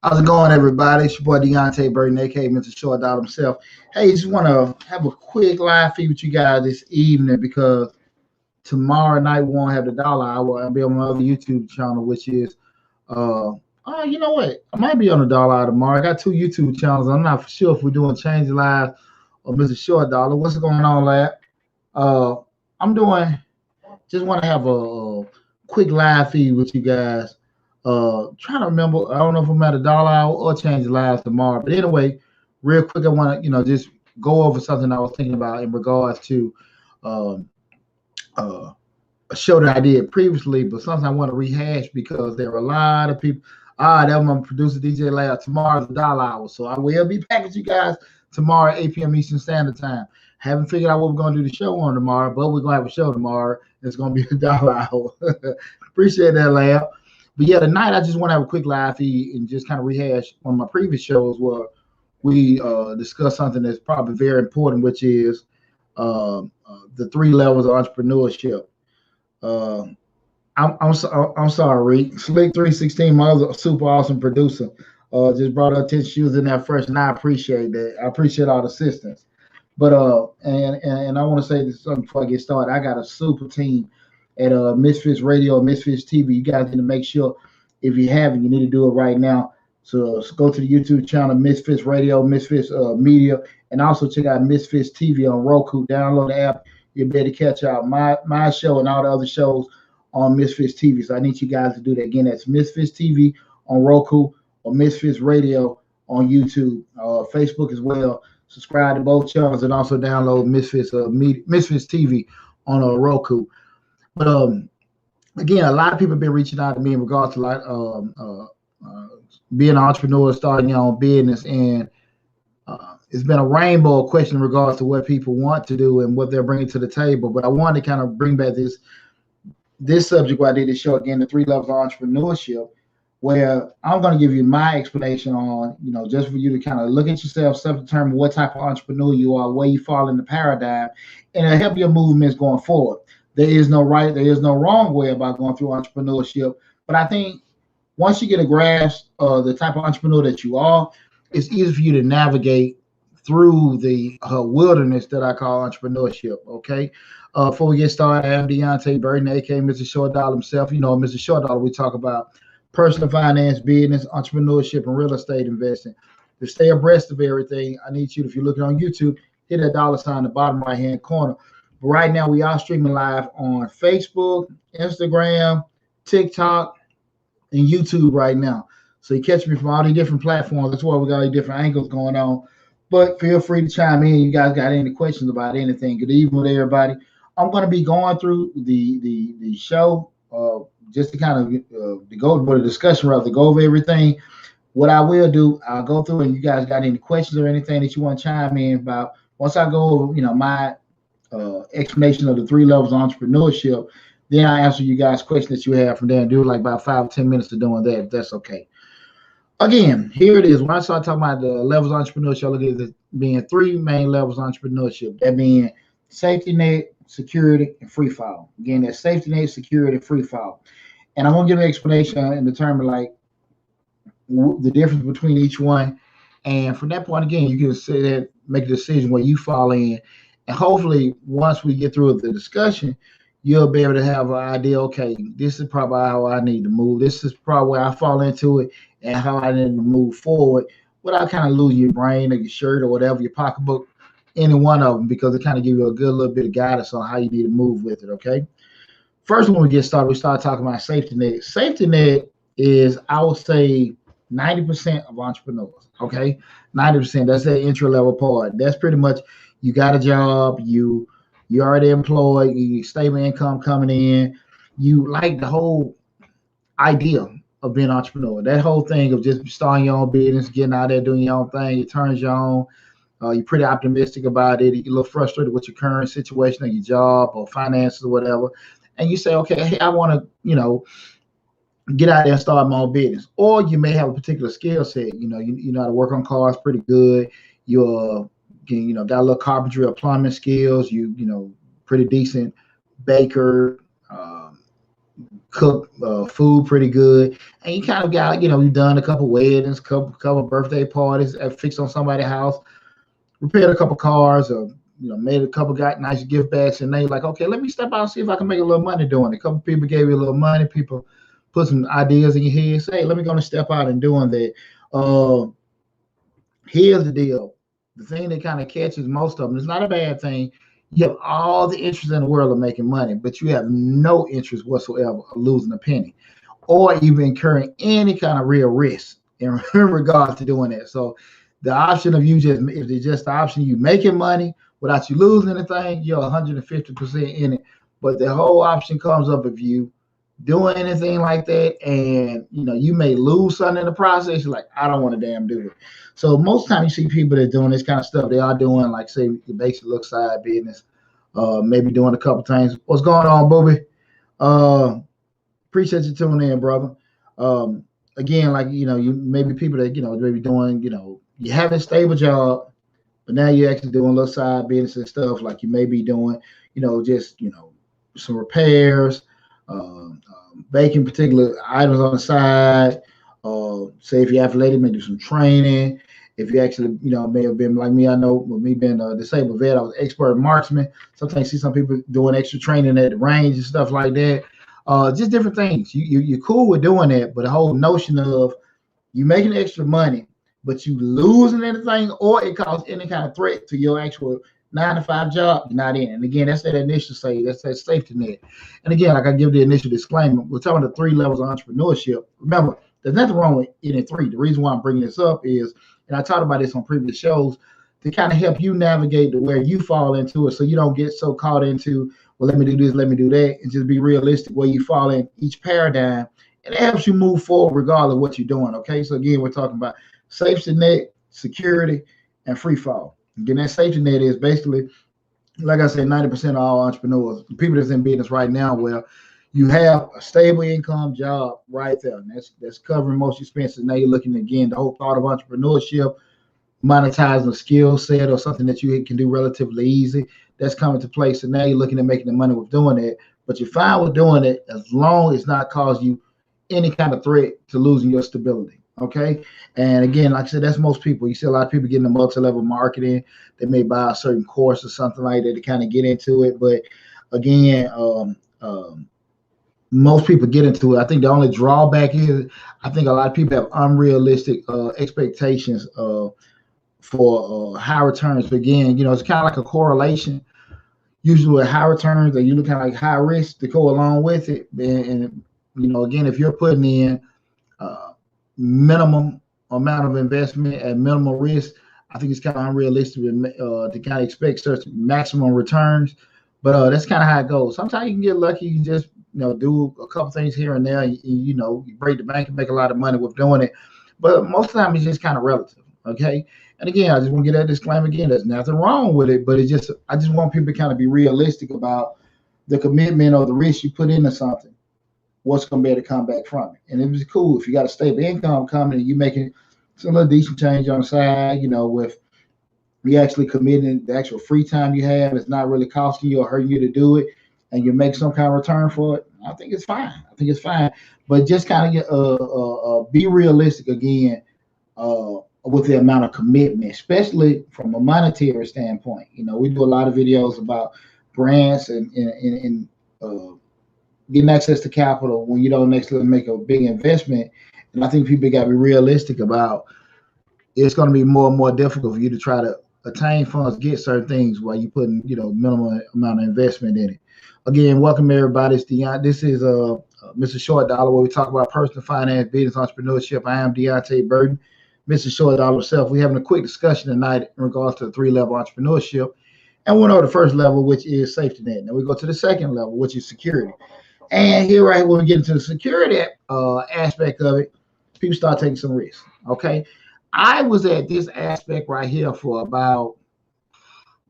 How's it going, everybody? It's your boy Deonte Burden, aka Mr. Short Dollar himself. Hey, just want to have a quick live feed with you guys this evening because tomorrow night we won't have the dollar hour. I'll be on my other YouTube channel, which is, you know what? I might be on the dollar hour tomorrow. I got two YouTube channels. I'm not for sure if we're doing Change Live or Mr. Short Dollar. What's going on, lad? I'm doing, just want to have a quick live feed with you guys. Trying to remember, I don't know if I'm at a dollar hour or Change Lives tomorrow, but anyway, real quick, I want to, just go over something I was thinking about in regards to a show that I did previously, but something I want to rehash because there are a lot of people. That was my producer DJ Lab. Tomorrow's the dollar hour, so I will be back with you guys tomorrow at 8 p.m. Eastern Standard Time. Haven't figured out what we're going to do the show on tomorrow, but we're going to have a show tomorrow. It's going to be a dollar hour. Appreciate that, Lab. But yeah, tonight I just want to have a quick live feed and just kind of rehash one of my previous shows where we discussed something that's probably very important, which is the 3 levels of entrepreneurship. I'm sorry, Reek. Slick 316, my other super awesome producer, just brought her attention. She was in there first, and I appreciate that. I appreciate all the assistance. But and I want to say this something before I get started. I got a super team at Misfits Radio, Misfits TV. You guys need to make sure, if you haven't, you need to do it right now. So go to the YouTube channel, Misfits Radio, Misfits Media, and also check out Misfits TV on Roku. Download the app. You'll be able to catch out my show and all the other shows on Misfits TV. So I need you guys to do that. Again, that's Misfits TV on Roku or Misfits Radio on YouTube, Facebook as well. Subscribe to both channels and also download Misfits TV on Roku. But again, a lot of people have been reaching out to me in regards to being an entrepreneur, starting your own business, and it's been a rainbow of questions in regards to what people want to do and what they're bringing to the table. But I wanted to kind of bring back this subject where I did this show again, the 3 levels of entrepreneurship, where I'm going to give you my explanation on, just for you to kind of look at yourself, self-determine what type of entrepreneur you are, where you fall in the paradigm, and it'll help your movements going forward. There is no right, there is no wrong way about going through entrepreneurship. But I think once you get a grasp of the type of entrepreneur that you are, it's easy for you to navigate through the wilderness that I call entrepreneurship, okay? Before we get started, I am Deonte Burden, aka Mr. Short Dollar himself. Mr. Short Dollar, we talk about personal finance, business, entrepreneurship, and real estate investing. To stay abreast of everything, I need you, if you're looking on YouTube, hit that dollar sign in the bottom right hand corner. But right now, we are streaming live on Facebook, Instagram, TikTok, and YouTube right now. So you catch me from all these different platforms. That's why we got all these different angles going on. But feel free to chime in. You guys got any questions about anything? Good evening, everybody. I'm going to be going through the show just to kind of to go over the discussion, rather, to go over everything. What I will do, I'll go through, and you guys got any questions or anything that you want to chime in about. Once I go over, my explanation of the 3 levels of entrepreneurship, then I answer you guys' questions that you have from there, and do like about 5 or 10 minutes of doing that, if that's okay. Again, here it is. When I start talking about the levels of entrepreneurship, I look at it being 3 main levels of entrepreneurship. That being safety net, security, and free fall. Again, that's safety net, security, free fall. And I'm going to give an explanation and determine like the difference between each one. And from that point, again, you can say that, make a decision where you fall in. And hopefully, once we get through the discussion, you'll be able to have an idea, okay, this is probably how I need to move. This is probably where I fall into it and how I need to move forward without kind of losing your brain or your shirt or whatever, your pocketbook, any one of them, because it kind of give you a good little bit of guidance on how you need to move with it, okay? First, when we get started, we start talking about safety net. Safety net is, I would say, 90% of entrepreneurs, okay? 90%, that's that entry level part. That's pretty much, you got a job, you're already employed, you stable income coming in, you like the whole idea of being an entrepreneur. That whole thing of just starting your own business, getting out there, doing your own thing, it turns you on. You're pretty optimistic about it. You're a little frustrated with your current situation or your job or finances or whatever. And you say, okay, hey, I want to, get out there and start my own business. Or you may have a particular skill set. You know how to work on cars pretty good. You're, got a little carpentry or plumbing skills. Pretty decent baker, cook food pretty good. And you kind of got, you've done a couple weddings, couple birthday parties, fixed on somebody's house, repaired a couple cars, or made a couple, got nice gift bags, and they like, okay, let me step out and see if I can make a little money doing it. A couple people gave you a little money. People put some ideas in your head. Say, hey, let me go and step out and doing that. Here's the deal. The thing that kind of catches most of them, it's not a bad thing. You have all the interest in the world of making money, but you have no interest whatsoever of losing a penny or even incurring any kind of real risk in regards to doing that. So the option of you just, if it's just the option you making money without you losing anything, you're 150% in it. But the whole option comes up if you doing anything like that, and you may lose something in the process. You're like, I don't want to damn do it. So most times you see people that doing this kind of stuff, they are doing, like, say, the basic look side business, maybe doing a couple things. What's going on, Booby? Appreciate you tuning in, brother. Again, like, you maybe people that maybe doing, you having a stable job, but now you're actually doing little side business and stuff, like you may be doing, just some repairs, baking particular items on the side. Say if you're athletic, maybe do some training. If you actually, may have been like me, I know with me being a disabled vet, I was expert marksman. Sometimes you see some people doing extra training at the range and stuff like that. Just different things. You're cool with doing that, but the whole notion of you making extra money, but you losing anything, or it causes any kind of threat to your actual 9-to-5 job, you're not in. And again, that's that initial say, that's that safety net. And again, like I give the initial disclaimer, we're talking about the 3 levels of entrepreneurship. Remember, there's nothing wrong with any 3. The reason why I'm bringing this up is, and I talked about this on previous shows, to kind of help you navigate to where you fall into it, so you don't get so caught into, well, let me do this, let me do that, and just be realistic where you fall in each paradigm. And it helps you move forward regardless of what you're doing, okay? So again, we're talking about safety net, security, and free fall. Again, that safety net is basically, like I said, 90% of all entrepreneurs, the people that's in business right now, where you have a stable income job right there, and that's covering most expenses. Now you're looking, again, the whole thought of entrepreneurship, monetizing a skill set or something that you can do relatively easy, that's coming to play. So now you're looking at making the money with doing it, but you're fine with doing it as long as it's not cause you any kind of threat to losing your stability. Okay. And again, like I said, that's most people. You see a lot of people getting into multi-level marketing. They may buy a certain course or something like that to kind of get into it. But again, most people get into it. I think the only drawback is I think a lot of people have unrealistic expectations for high returns. But again, it's kind of like a correlation. Usually with high returns, and you look kind of like high risk to go along with it. And again, if you're putting in uh, minimum amount of investment at minimal risk, I think it's kind of unrealistic to kind of expect certain maximum returns. But that's kind of how it goes. Sometimes you can get lucky. You just do a couple things here and there. You break the bank and make a lot of money with doing it. But most of the time, it's just kind of relative. Okay. And again, I just want to get that disclaimer again. There's nothing wrong with it, but I just want people to kind of be realistic about the commitment or the risk you put into something. What's going to be able to come back from it? And it was cool if you got a stable income coming and you're making some little decent change on the side. With you actually committing the actual free time you have, it's not really costing you or hurting you to do it, and you make some kind of return for it. I think it's fine. But just kind of be realistic again. With the amount of commitment, especially from a monetary standpoint. We do a lot of videos about grants and getting access to capital when you don't actually make a big investment. And I think people got to be realistic about it's going to be more and more difficult for you to try to attain funds, get certain things while you putting minimum amount of investment in it. Again, welcome everybody. It's Deonte. This is Mr. Short Dollar, where we talk about personal finance, business, entrepreneurship. I am Deonte Burden. Mr. Short Dollar himself. We're having a quick discussion tonight in regards to the 3-level entrepreneurship. And we'll know the first level, which is safety net. Now we go to the second level, which is security. And here, right when we get into the security aspect of it, people start taking some risks. Okay. I was at this aspect right here for about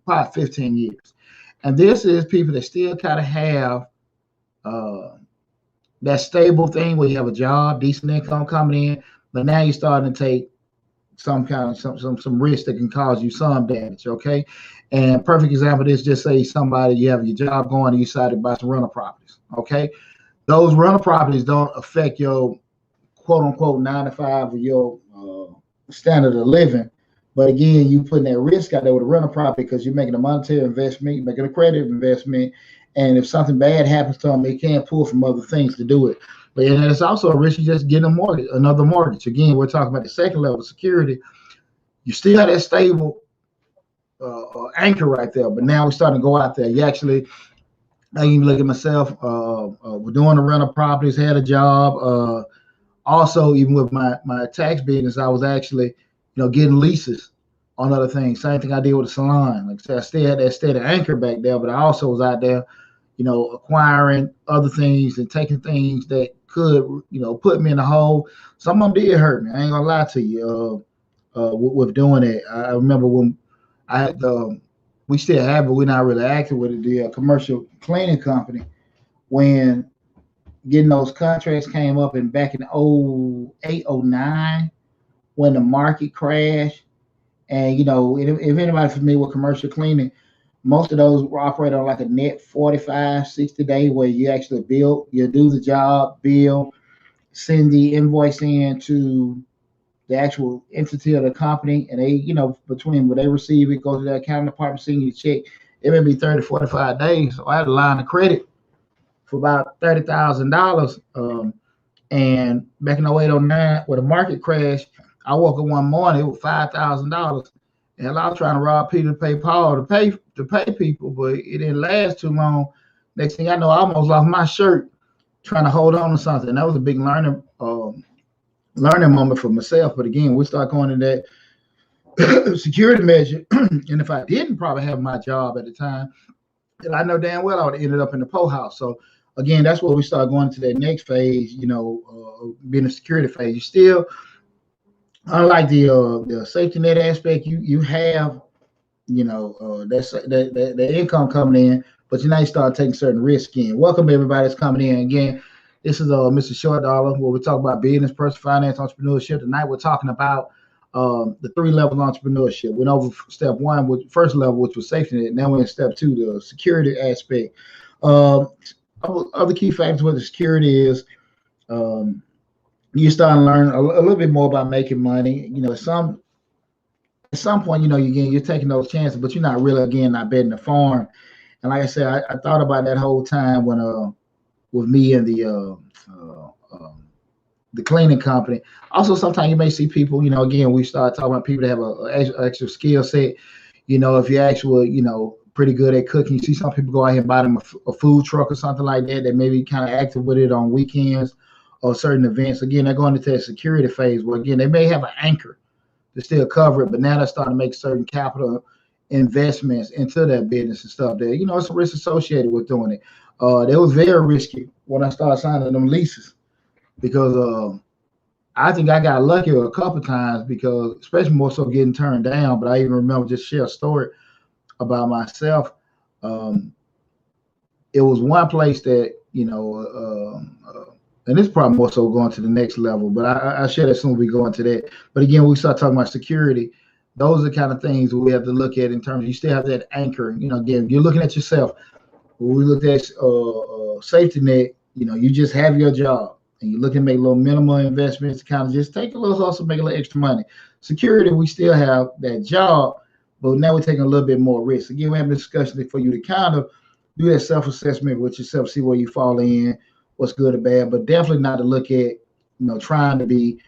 probably 15 years. And this is people that still kind of have that stable thing where you have a job, decent income coming in, but now you're starting to take some kind of some risk that can cause you some damage. Okay. And perfect example of this, just say somebody, you have your job going and you decide to buy some rental properties. Okay. Those rental properties don't affect your quote unquote 9 to 5 or your standard of living. But again, you putting that risk out there with a rental property because you're making a monetary investment, you're making a credit investment. And if something bad happens to them, they can't pull from other things to do it. But it's also a risk. You just getting a mortgage, another mortgage. Again, we're talking about the second level of security. You still have that stable anchor right there. But now we're starting to go out there. You actually, I even look at myself. We're doing the rental properties, had a job. Also, even with my tax business, I was actually, getting leases on other things. Same thing I did with the salon. Like I said, I still had that steady anchor back there, but I also was out there, acquiring other things and taking things that could, put me in a hole. Some of them did hurt me. I ain't gonna lie to you. With doing it, I remember when I had we still have it. We're not really active with it. The commercial cleaning company, when getting those contracts came up, and back in 08, 09, when the market crashed, and if anybody familiar with commercial cleaning, most of those operate on like a net 45, 60 day where you actually bill, you do the job, bill, send the invoice in to the actual entity of the company, and they, between when they receive it, go to the accounting department, send you a check. It may be 30, 45 days. So I had a line of credit for about $30,000. And back in 08, 09, when the market crashed, I woke up one morning, it was $5,000. And I was trying to rob Peter to pay Paul to pay people, but it didn't last too long. Next thing I know, I almost lost my shirt trying to hold on to something. That was a big learning moment for myself. But again, we start going in that security measure. And if I didn't probably have my job at the time, then I know damn well I would have ended up in the po house. So again, that's where we start going to that next phase, being a security phase. You still, unlike the safety net aspect, you have, that income coming in, but you now you start taking certain risks in. Welcome everybody that's coming in. Again, this is Mr. Short Dollar, where we talk about business, personal finance, entrepreneurship. Tonight we're talking about the 3-level entrepreneurship. Went over step 1, with first level, which was safety net. Now we're in step 2, the security aspect. Other key factors with the security is you start to learn a little bit more about making money. At some point, you're taking those chances, but you're not really, not betting the farm. And like I said, I thought about that whole time when with me and the cleaning company. Also, sometimes you may see people, again, we start talking about people that have a extra skill set. If you're actually, pretty good at cooking, you see some people go out here and buy them a food truck or something like that. They may be kind of active with it on weekends or certain events. Again, they're going into that security phase where, again, they may have an anchor to still cover it, but now they're starting to make certain capital investments into that business and stuff there. It's a risk associated with doing it. It was very risky when I started signing them leases because I think I got lucky a couple of times because, especially more so getting turned down. But I even remember just share a story about myself. It was one place that, and it's probably more so going to the next level, but I share that soon as we go into that. But again, we start talking about security. Those are the kind of things we have to look at in terms of you still have that anchor. Again, you're looking at yourself. When we look at safety net, you just have your job and you're looking to make little minimal investments to kind of just take a little hustle, make a little extra money. Security, we still have that job, but now we're taking a little bit more risk. Again, we have a discussion for you to kind of do that self-assessment with yourself, see where you fall in, what's good or bad, but definitely not to look at, trying to be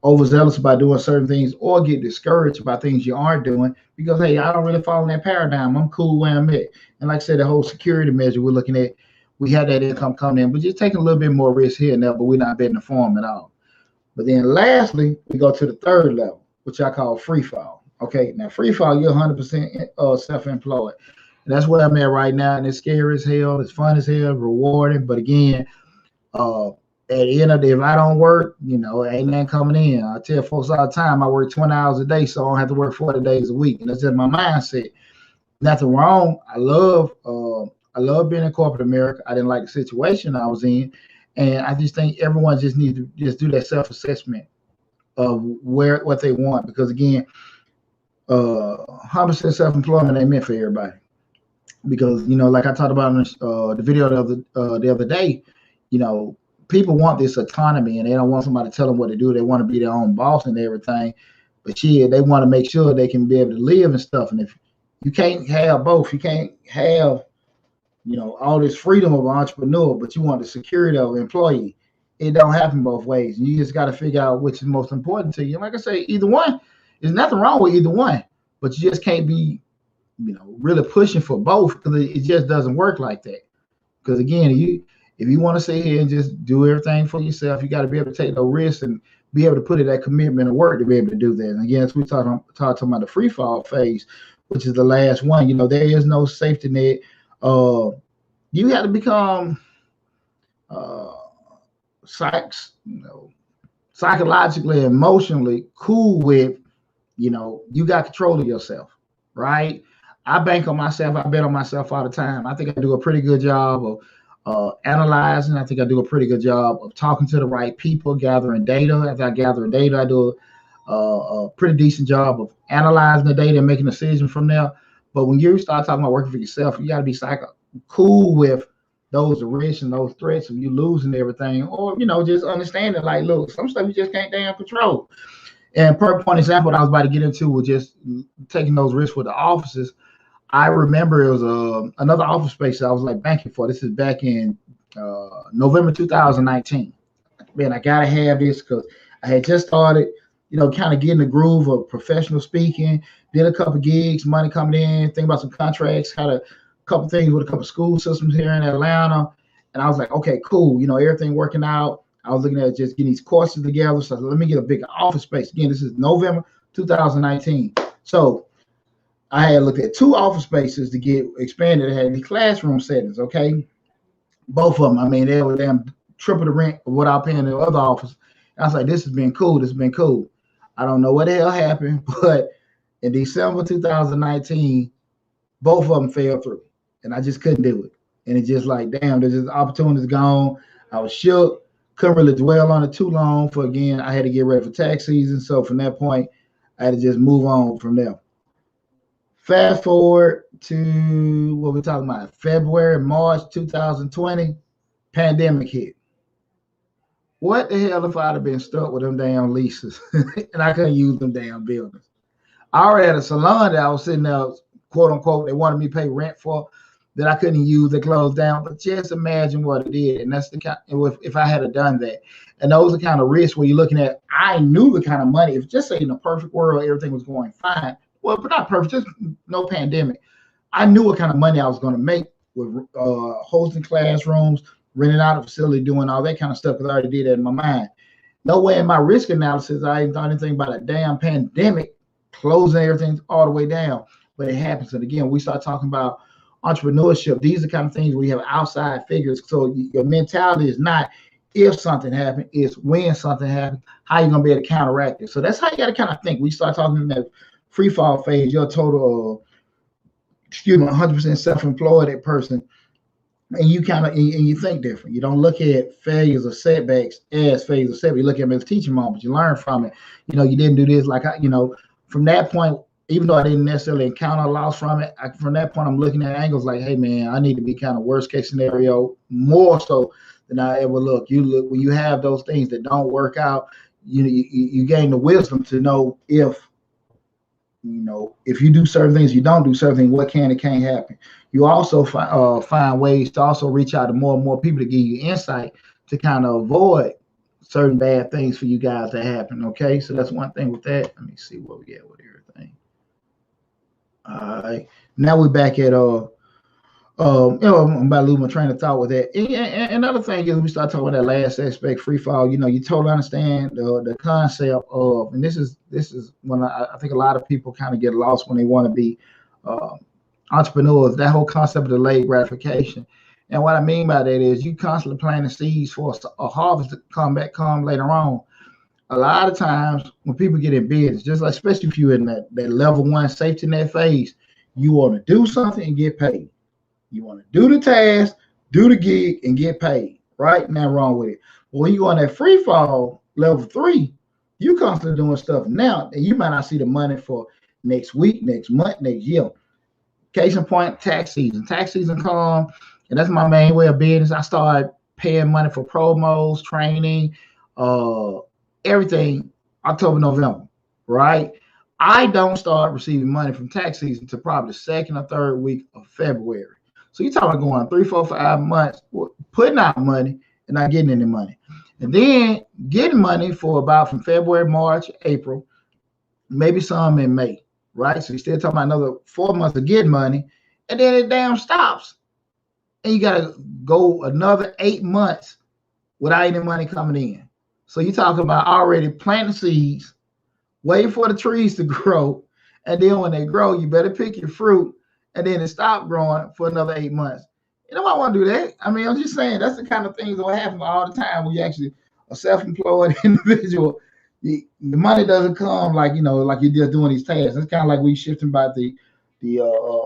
overzealous about doing certain things or get discouraged by things you aren't doing because, hey, I don't really fall in that paradigm. I'm cool where I'm at. And like I said, the whole security measure we're looking at, we had that income coming in, but just taking a little bit more risk here and there, but we're not betting the farm at all. But then lastly, we go to the third level, which I call free fall. Okay, now free fall, you're 100% self-employed. And that's where I'm at right now, and it's scary as hell. It's fun as hell, rewarding. But again, at the end of the day, if I don't work, ain't nothing coming in. I tell folks all the time, I work 20 hours a day, so I don't have to work 40 days a week. And that's just my mindset. Nothing wrong. I love being in corporate America. I didn't like the situation I was in. And I just think everyone just needs to just do that self-assessment of what they want. Because again, 100% self-employment ain't meant for everybody. Because, like I talked about in the video the other day, people want this autonomy and they don't want somebody to tell them what to do. They want to be their own boss and everything. But yeah, they want to make sure they can be able to live and stuff. And if you can't have both, you can't have, all this freedom of an entrepreneur, but you want the security of an employee. It don't happen both ways. You just got to figure out which is most important to you. And like I say, either one, there's nothing wrong with either one, but you just can't be, really pushing for both because it just doesn't work like that. Because again, if you want to sit here and just do everything for yourself, you got to be able to take no risks and be able to put in that commitment and work to be able to do that. And again, as we talking about the free fall phase, which is the last one, there is no safety net. You have to become psychologically, emotionally cool with, you got control of yourself, right? I bank on myself. I bet on myself all the time. I think I do a pretty good job of analyzing. I think I do a pretty good job of talking to the right people, gathering data. After I gather data, I do a pretty decent job of analyzing the data and making a decision from there. But when you start talking about working for yourself, you got to be cool with those risks and those threats of you losing everything, or just understanding like, look, some stuff you just can't damn control. And per point example that I was about to get into was just taking those risks with the offices. I remember it was another office space that I was like banking for. This is back in November 2019. Man, I gotta have this because I had just started, kind of getting the groove of professional speaking. Did a couple gigs, money coming in, thinking about some contracts, had a couple things with a couple school systems here in Atlanta. And I was like, okay, cool. Everything working out. I was looking at just getting these courses together. So let me get a bigger office space. Again, this is November 2019. So I had looked at 2 office spaces to get expanded. It had these classroom settings, okay? Both of them, I mean, they were damn triple the rent of what I was paying in the other office. And I was like, this has been cool. This has been cool. I don't know what the hell happened, but in December 2019, both of them fell through. And I just couldn't do it. And it's just like, damn, there's just opportunities gone. I was shook. Couldn't really dwell on it too long. For again, I had to get ready for tax season. So from that point, I had to just move on from there. Fast forward to what we're talking about, February, March 2020, pandemic hit. What the hell if I'd have been stuck with them damn leases and I couldn't use them damn buildings? I already had a salon that I was sitting there, quote unquote, they wanted me to pay rent for. that I couldn't use, that closed down. But just imagine what it did. And that's the kind, if I had done that. And those are the kind of risks where you're looking at, I knew the kind of money, if just say in a perfect world, everything was going fine. Well, but not perfect, just no pandemic. I knew what kind of money I was going to make with hosting classrooms, renting out a facility, doing all that kind of stuff, because I already did that in my mind. No way in my risk analysis, I ain't thought anything about a damn pandemic closing everything all the way down. But it happens. And again, we start talking about entrepreneurship. These are the kind of things we have outside figures. So your mentality is not if something happened, it's when something happens, how you're going to be able to counteract it. So that's how you got to kind of think. We start talking in that free fall phase, your total, 100% self-employed person, and you kind of, and you think different. You don't look at failures or setbacks as failures or setbacks. You look at them as teaching moments. You learn from it. You didn't do this. Like, from that point, even though I didn't necessarily encounter a loss from it, from that point, I'm looking at angles like, hey, man, I need to be kind of worst case scenario more so than I ever look. When you have those things that don't work out, you gain the wisdom to know if you do certain things, you don't do certain things, what can and can't happen. You also find ways to also reach out to more and more people to give you insight to kind of avoid certain bad things for you guys to happen. Okay, so that's one thing with that. Let me see what we get with everything. All right, now we're back at I'm about to lose my train of thought with that. And another thing is, we start talking about that last aspect, free fall. You totally understand the concept of, and this is when I think a lot of people kind of get lost when they want to be entrepreneurs. That whole concept of delayed gratification. And what I mean by that is you constantly planting seeds for a harvest to come later on. A lot of times when people get in business, just like, especially if you're in that level one safety net phase, you want to do something and get paid. You want to do the task, do the gig, and get paid. Right? Nothing wrong with it. But when you go on that free fall, level 3, you constantly doing stuff now, and you might not see the money for next week, next month, next year. Case in point, tax season. Tax season come, and that's my main way of business. I started paying money for promos, training, everything, October, November, right? I don't start receiving money from tax season until probably the second or third week of February. So you're talking about going 3, 4, 5 months, putting out money and not getting any money. And then getting money for about from February, March, April, maybe some in May, right? So you're still talking about another 4 months of getting money, and then it damn stops. And you got to go another 8 months without any money coming in. So you're talking about already planting seeds, waiting for the trees to grow, and then when they grow, you better pick your fruit, and then it stop growing for another 8 months. You know, I want to do that. I mean, I'm just saying that's the kind of things that will happen all the time when you actually a self-employed individual. The money doesn't come like you're just doing these tasks. It's kind of like we shifting about the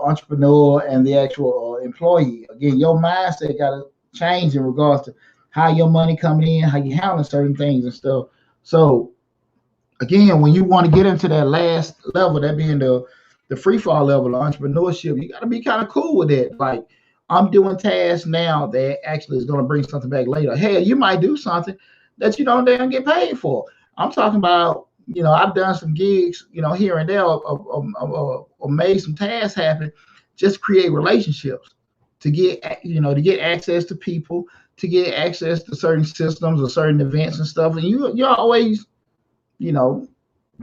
entrepreneur and the actual employee. Again, your mindset got to change in regards to how your money coming in, how you handling certain things and stuff. So again, when you want to get into that last level, that being the free fall level of entrepreneurship, you got to be kind of cool with it. Like, I'm doing tasks now that actually is going to bring something back later. Hey, you might do something that you don't damn get paid for. I'm talking about, I've done some gigs, here and there, or made some tasks happen, just create relationships to get access to people, to get access to certain systems or certain events and stuff. And you're always, playing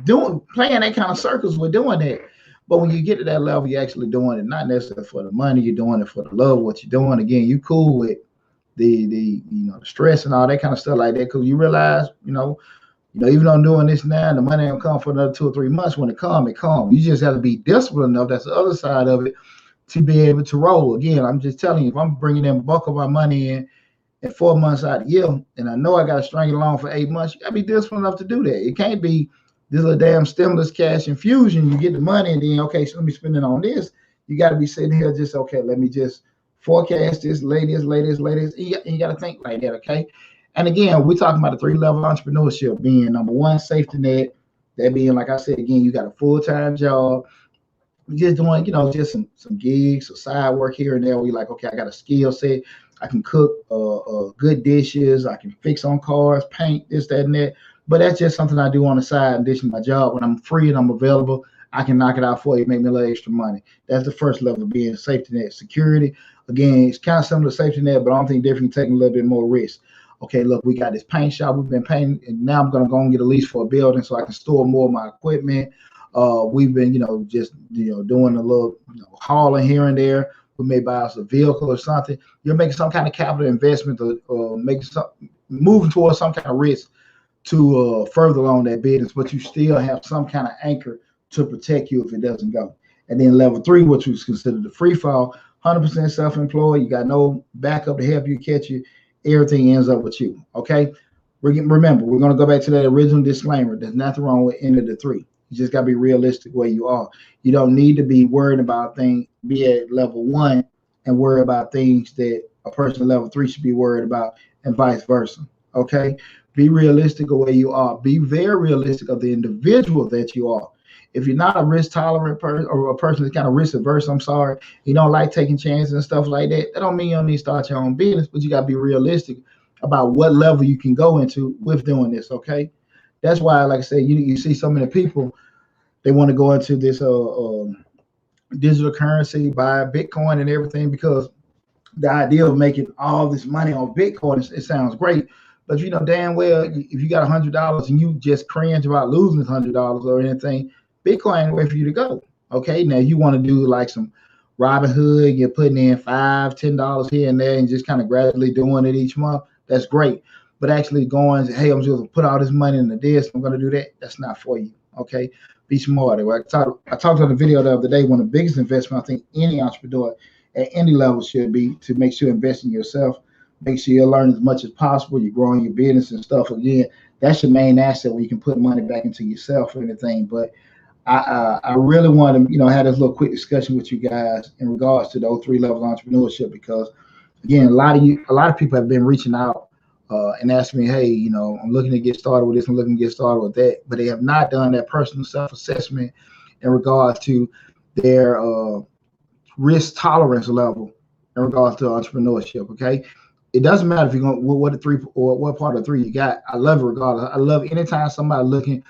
that kind of circles with doing that. But when you get to that level, you're actually doing it not necessarily for the money, you're doing it for the love of what you're doing. Again, you cool with the stress and all that kind of stuff like that, because you realize, even though I'm doing this now, the money don't come for another 2 or 3 months. When it comes, it comes. You just have to be disciplined enough. That's the other side of it, to be able to roll. Again, I'm just telling you, if I'm bringing in a bulk of my money in 4 months out of the year, and I know I got to string it along for 8 months, you got to be disciplined enough to do that. It can't be this a damn stimulus cash infusion. You get the money and then, okay, so let me spend it on this. You got to be sitting here just, okay, let me just forecast this, lay this. You got to think like that, okay? And again, we're talking about a 3-level entrepreneurship, being number 1, safety net. That being, like I said, again, you got a full-time job. You're just doing, just some gigs or side work here and there. Where you're like, okay, I got a skill set. I can cook good dishes. I can fix on cars, paint, this, that, and that. But that's just something I do on the side in addition to my job. When I'm free and I'm available, I can knock it out for you, make me a little extra money. That's the first level, being safety net. Security, again, it's kind of similar to safety net, but I don't think different, taking a little bit more risk. Okay, look, we got this paint shop. We've been painting, and now I'm gonna go and get a lease for a building so I can store more of my equipment. We've been, just doing a little hauling here and there. We may buy us a vehicle or something. You're making some kind of capital investment, or making moving towards some kind of risk to further along that business, but you still have some kind of anchor to protect you if it doesn't go. And then level 3, which was considered the free fall, 100% self-employed. You got no backup to help you catch you. Everything ends up with you. Okay. Remember, we're going to go back to that original disclaimer. There's nothing wrong with any of the 3. You just got to be realistic where you are. You don't need to be worried about things, be at level 1 and worry about things that a person at level 3 should be worried about, and vice versa. Okay. Be realistic of where you are. Be very realistic of the individual that you are. If you're not a risk tolerant person, or a person that's kind of risk averse, you don't like taking chances and stuff like that, that don't mean you don't need to start your own business, but you got to be realistic about what level you can go into with doing this. Okay. That's why, like I said, you see so many people, they want to go into this digital currency, buy Bitcoin and everything, because the idea of making all this money on Bitcoin, it sounds great. But you know damn well, if you got $100 and you just cringe about losing $100 or anything, Bitcoin ain't the way for you to go. Okay, now you want to do like some Robinhood, you're putting in $5, $10 here and there, and just kind of gradually doing it each month. That's great. But actually going, hey, I'm just going to put all this money in the desk, I'm going to do that. That's not for you. Okay, be smarter. I talked on the video the other day. One of the biggest investments I think any entrepreneur at any level should be to make sure you invest in yourself. Make sure you learn as much as possible. You're growing your business and stuff. Again, that's your main asset when you can put money back into yourself or anything. But I really want to, have this little quick discussion with you guys in regards to those 3 levels of entrepreneurship, because again, a lot of people have been reaching out and asking me, hey, I'm looking to get started with this, I'm looking to get started with that, but they have not done that personal self-assessment in regards to their risk tolerance level in regards to entrepreneurship. Okay. It doesn't matter if you're going what part of the 3 you got. I love it regardless. I love anytime somebody looking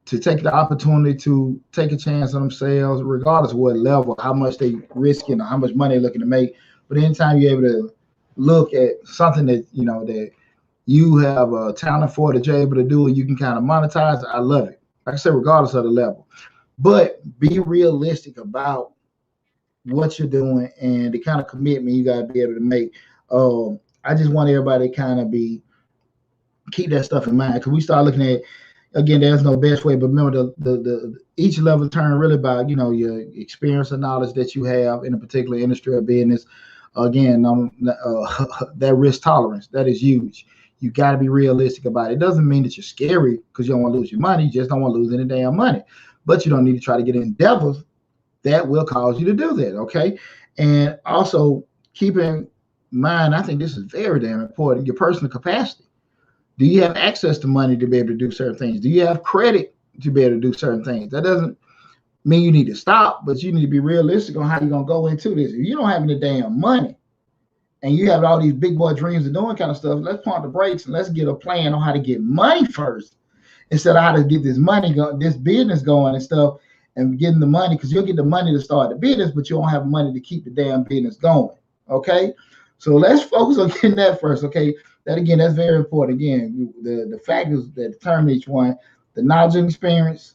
to take the opportunity to take a chance on themselves, regardless of what level, how much they risking, or how much money they're looking to make. But anytime you're able to look at something that that you have a talent for, that you're able to do, and you can kind of monetize, I love it. Like I said, regardless of the level. But be realistic about what you're doing and the kind of commitment you got to be able to make. I just want everybody to kind of keep that stuff in mind, because we start looking at, again, there's no best way, but remember the each level turn really about your experience and knowledge that you have in a particular industry or business. Again, that risk tolerance, that is huge. You got to be realistic about it. It doesn't mean that you're scary because you don't want to lose your money. You just don't want to lose any damn money. But you don't need to try to get endeavors that will cause you to do that. Okay. And also keep in mind, I think this is very damn important, your personal capacity. Do you have access to money to be able to do certain things? Do you have credit to be able to do certain things? That doesn't mean you need to stop, but you need to be realistic on how you're going to go into this. If you don't have any damn money and you have all these big boy dreams of doing kind of stuff, let's pump the brakes and let's get a plan on how to get money first, instead of how to get this business going and stuff, and getting the money, because you'll get the money to start the business, but you don't have money to keep the damn business going. Okay. So let's focus on getting that first. Okay. That's very important. Again, the factors that determine each one: the knowledge and experience,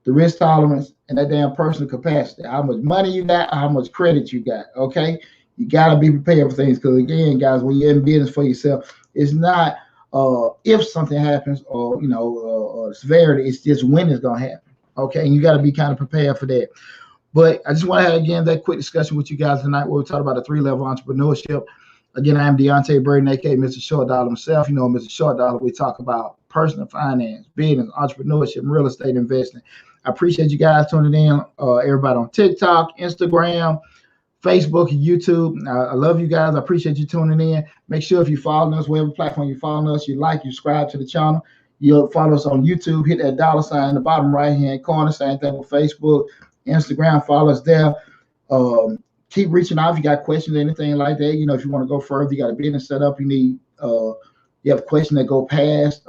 the risk tolerance, and that damn personal capacity. How much money you got, how much credit you got. Okay. You got to be prepared for things, because again, guys, when you're in business for yourself, it's not if something happens or severity, it's just when it's going to happen. Okay, and you got to be kind of prepared for that. But I just want to have, again, that quick discussion with you guys tonight, where we talk about the 3-level entrepreneurship. Again, I am Deonte Burden, aka Mr. Short Dollar himself. Mr. Short Dollar, we talk about personal finance, business, entrepreneurship, and real estate investing. I appreciate you guys tuning in, everybody on TikTok, Instagram, Facebook, and YouTube. I love you guys. I appreciate you tuning in. Make sure if you're following us, whatever platform you're following us, you subscribe to the channel. You'll follow us on YouTube, hit that $ in the bottom right-hand corner. Same thing with Facebook, Instagram, follow us there. Keep reaching out if you got questions, anything like that. If you want to go further, you got a business set up, you have a question that go past,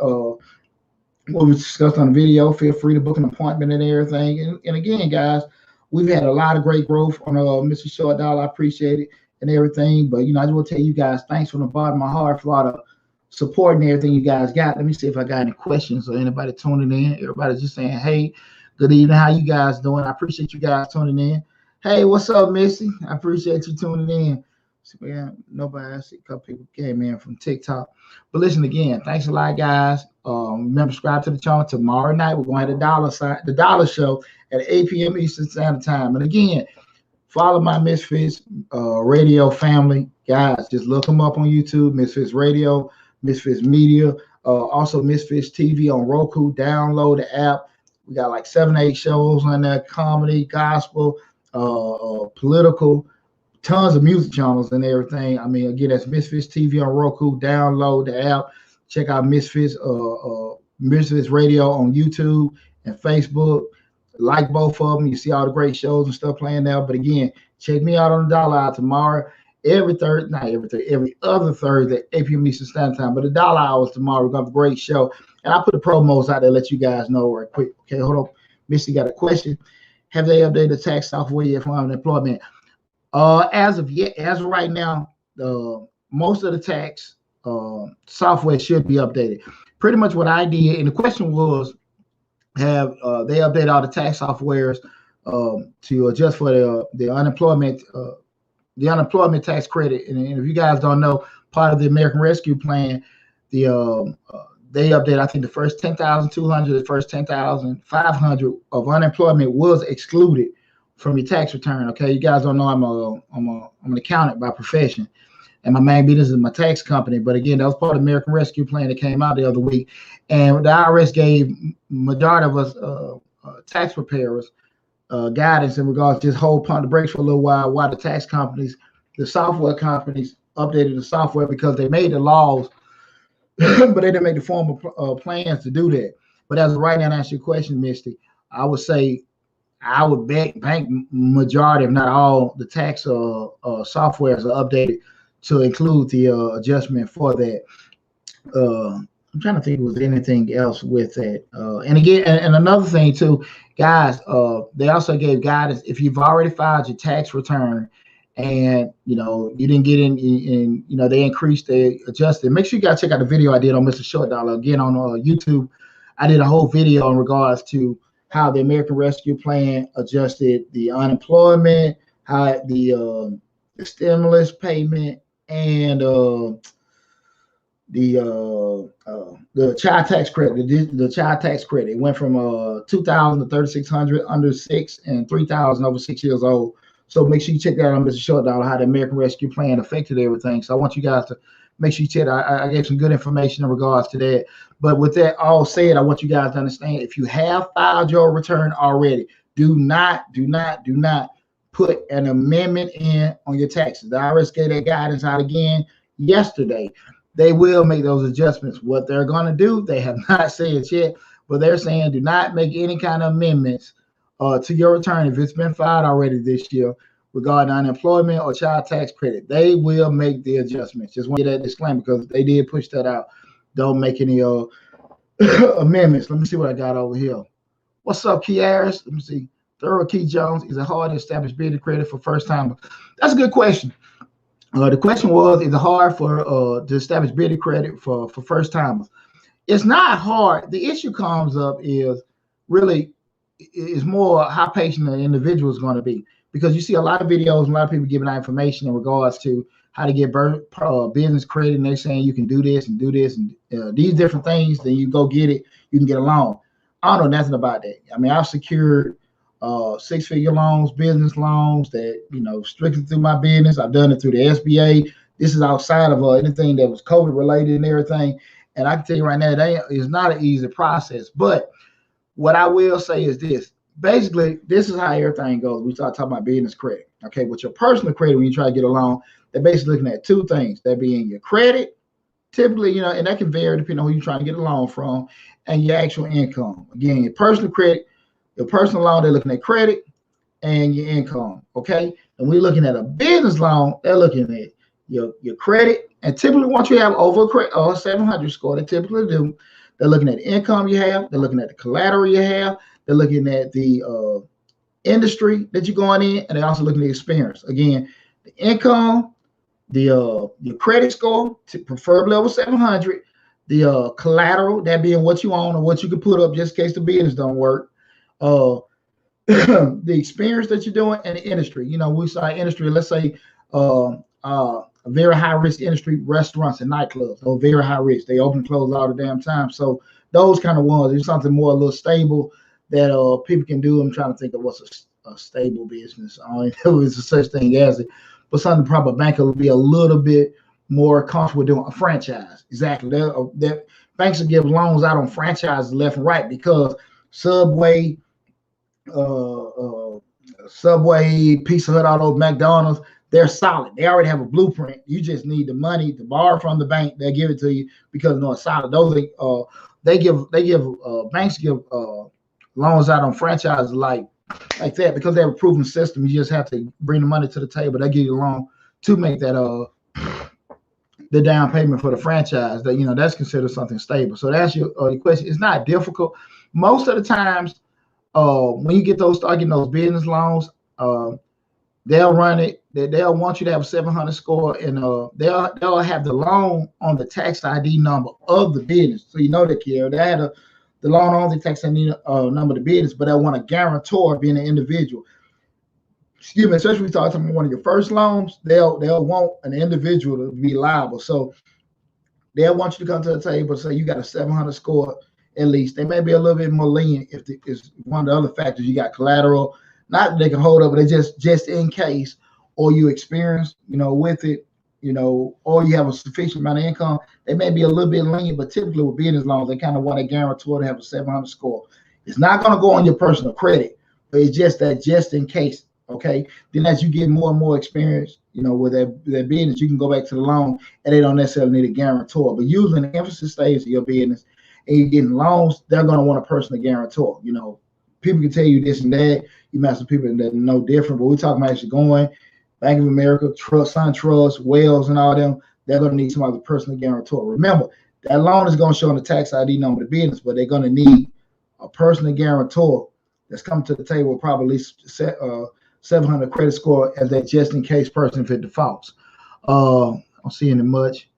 what was discussed on the video. Feel free to book an appointment and everything. And again, guys, we've had a lot of great growth on Mr. Short Dollar. I appreciate it and everything. But I just want to tell you guys, thanks from the bottom of my heart for all the support and everything you guys got. Let me see if I got any questions or anybody tuning in. Everybody's just saying, hey, good evening. How you guys doing? I appreciate you guys tuning in. Hey, what's up, Missy? I appreciate you tuning in. So, yeah, nobody. I see a couple people came in from TikTok. But listen again, thanks a lot, guys. Remember, subscribe to the channel. Tomorrow night, we're going to have the Dollar Show at 8 p.m. Eastern Standard Time. And again, follow my Misfits Radio family. Guys, just look them up on YouTube, Misfits Radio, Misfits Media, also Misfits TV on Roku. Download the app. We got like 7 8 shows on there, comedy, gospel, political, tons of music channels and everything. I mean, again, that's Misfits TV on Roku. Download the app. Check out Misfits Radio on YouTube and Facebook. Like both of them. You see all the great shows and stuff playing now. But again, check me out on the Dollar Hour tomorrow. Every other Thursday, 8 p.m. Eastern Standard Time. But the Dollar Hour is tomorrow. We're going to have a great show. And I put the promos out there to let you guys know right quick. Okay, hold on. Missy got a question. Have they updated the tax software yet for unemployment? As of right now, most of the tax software should be updated. Pretty much what I did, and the question was, have they updated all the tax softwares to adjust for the unemployment tax credit? And if you guys don't know, part of the American Rescue Plan, they updated, I think, the first 10,200, the first 10,500 of unemployment was excluded from your tax return. Okay, you guys don't know I'm an accountant by profession, and my main business is my tax company. But again, that was part of the American Rescue Plan that came out the other week, and the IRS gave majority of us tax preparers guidance in regards to just hold pump the brakes for a little while the tax companies, the software companies, updated the software because they made the laws, but they didn't make the formal plans to do that. But as of right now, to answer your question, Misty, I would say I would bank majority, if not all, the tax softwares are updated to include the adjustment for that. I'm trying to think if there was anything else with that. And again, and another thing too, guys, they also gave guidance if you've already filed your tax return and you didn't get in, they increased, they adjusted. Make sure you guys check out the video I did on Mr. Short Dollar again on YouTube. I did a whole video in regards to how the American Rescue Plan adjusted the unemployment, how the stimulus payment, and the child tax credit. The child tax credit went from $2,000 to $3,600 under 6 and $3,000 over 6 years old. So make sure you check that out on Mr. Short Dollar, how the American Rescue Plan affected everything. So I want you guys to make sure you check. I gave some good information in regards to that. But with that all said, I want you guys to understand, if you have filed your return already, do not put an amendment in on your taxes. The IRS gave that guidance out again yesterday. They will make those adjustments. What they're going to do, they have not said yet, but they're saying do not make any kind of amendments to your return if it's been filed already this year regarding unemployment or child tax credit. They will make the adjustments. Just want to get that disclaimer because they did push that out. Don't make any amendments. Let me see what I got over here. What's up, Key Harris? Let me see. Thorough Key Jones, is it hard to establish business credit for first time? That's a good question. The question was, is it hard to establish business credit for first timers? It's not hard. The issue comes up is more how patient the individual is going to be, because you see a lot of videos, a lot of people giving out information in regards to how to get business credit, and they're saying you can do this and do this and these different things. Then you go get it, you can get a loan. I don't know nothing about that. I mean, I've secured 6-figure loans, business loans that, strictly through my business. I've done it through the SBA. This is outside of anything that was COVID related and everything. And I can tell you right now, that is not an easy process. But what I will say is this. Basically, this is how everything goes. We start talking about business credit. Okay, with your personal credit, when you try to get a loan, they're basically looking at two things. That being your credit, typically, and that can vary depending on who you're trying to get a loan from, and your actual income. Again, your personal credit, your personal loan, they're looking at credit and your income. Okay, and we're looking at a business loan, they're looking at your credit And typically, once you have over 700 score, they typically do. They're looking at the income you have. They're looking at the collateral you have. They're looking at the industry that you're going in, and they're also looking at the experience. Again, the income, the your credit score, preferably over 700. The collateral, that being what you own or what you can put up just in case the business don't work. The experience that you're doing, and the industry. You know, we saw industry. Let's say a very high risk industry, restaurants and nightclubs. They're very high risk. They open and close all the damn time. So those kind of ones, there's something more a little stable that people can do. I'm trying to think of what's a stable business. I don't know if it's a such thing as it, but something probably a banker would be a little bit more comfortable doing. A franchise. Exactly. That banks will give loans out on franchises left and right because Subway, Pizza Hut, all those McDonald's, they're solid. They already have a blueprint. You just need the money to borrow from the bank. They give it to you because it's solid. Those banks give loans out on franchises like that because they have a proven system. You just have to bring the money to the table. They give you a loan to make that the down payment for the franchise. That that's considered something stable. So that's your question. It's not difficult. Most of the times, when you start getting those business loans, they'll run it. They'll want you to have a 700 score, and they'll have the loan on the tax ID number of the business, so you know they care. They had the loan on the tax ID number of the business, but they want a guarantor being an individual. Excuse me, especially if we start talking about one of your first loans, they'll want an individual to be liable. So they'll want you to come to the table and say you got a 700 score at least. They may be a little bit more lenient if it's one of the other factors. You got collateral, not that they can hold up, but they just in case, or you experience, with it, or you have a sufficient amount of income. They may be a little bit lenient, but typically with business loans, they kind of want a guarantor to have a 700 score. It's not going to go on your personal credit, but it's just that just in case. Okay. Then as you get more and more experience, with that business, you can go back to the loan, and they don't necessarily need a guarantor. But usually the emphasis stays in your business, and you're getting loans, they're going to want a personal guarantor. People can tell you this and that. You might have some people that know different, but we're talking about actually going Bank of America, SunTrust, Wells, and all them. They're going to need somebody with a personal guarantor. Remember, that loan is going to show on the tax ID number of the business, but they're going to need a personal guarantor that's coming to the table, probably 700 credit score as that just in case person if it defaults. I'm seeing it much.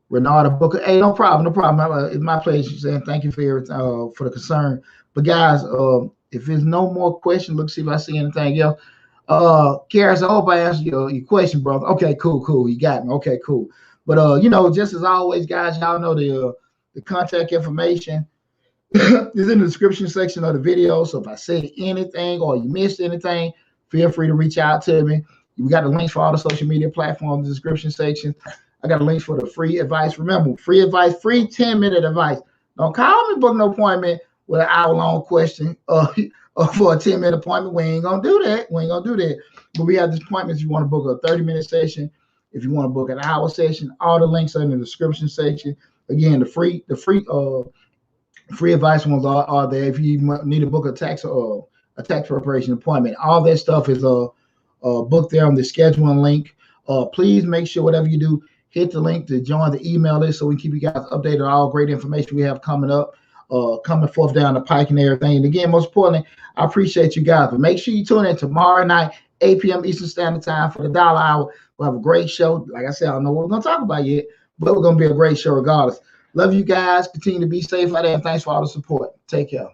Renata Booker, hey, no problem. It's my pleasure. Saying thank you for the concern. But guys, if there's no more questions, let's see if I see anything else. Karis, I hope I answered your question, brother. Okay, cool. You got me. Okay, cool. But just as always, guys, y'all know the contact information is in the description section of the video. So if I said anything or you missed anything, feel free to reach out to me. We got the links for all the social media platforms in the description section. I got a link for the free advice. Remember, free advice, free 10-minute advice. Don't call me, book no appointment with an hour-long question for a 10-minute appointment. We ain't gonna do that. But we have this appointments. If you want to book a 30-minute session, if you want to book an hour session, all the links are in the description section. Again, the free advice ones are there. If you need to book a tax preparation appointment, all that stuff is booked there on the scheduling link. Please make sure whatever you do, hit the link to join the email list so we can keep you guys updated on all great information we have coming up, coming forth down the pike and everything. And again, most importantly, I appreciate you guys. But make sure you tune in tomorrow night, 8 p.m. Eastern Standard Time for the Dollar Hour. We'll have a great show. Like I said, I don't know what we're going to talk about yet, but we're going to be a great show regardless. Love you guys. Continue to be safe out there. And thanks for all the support. Take care.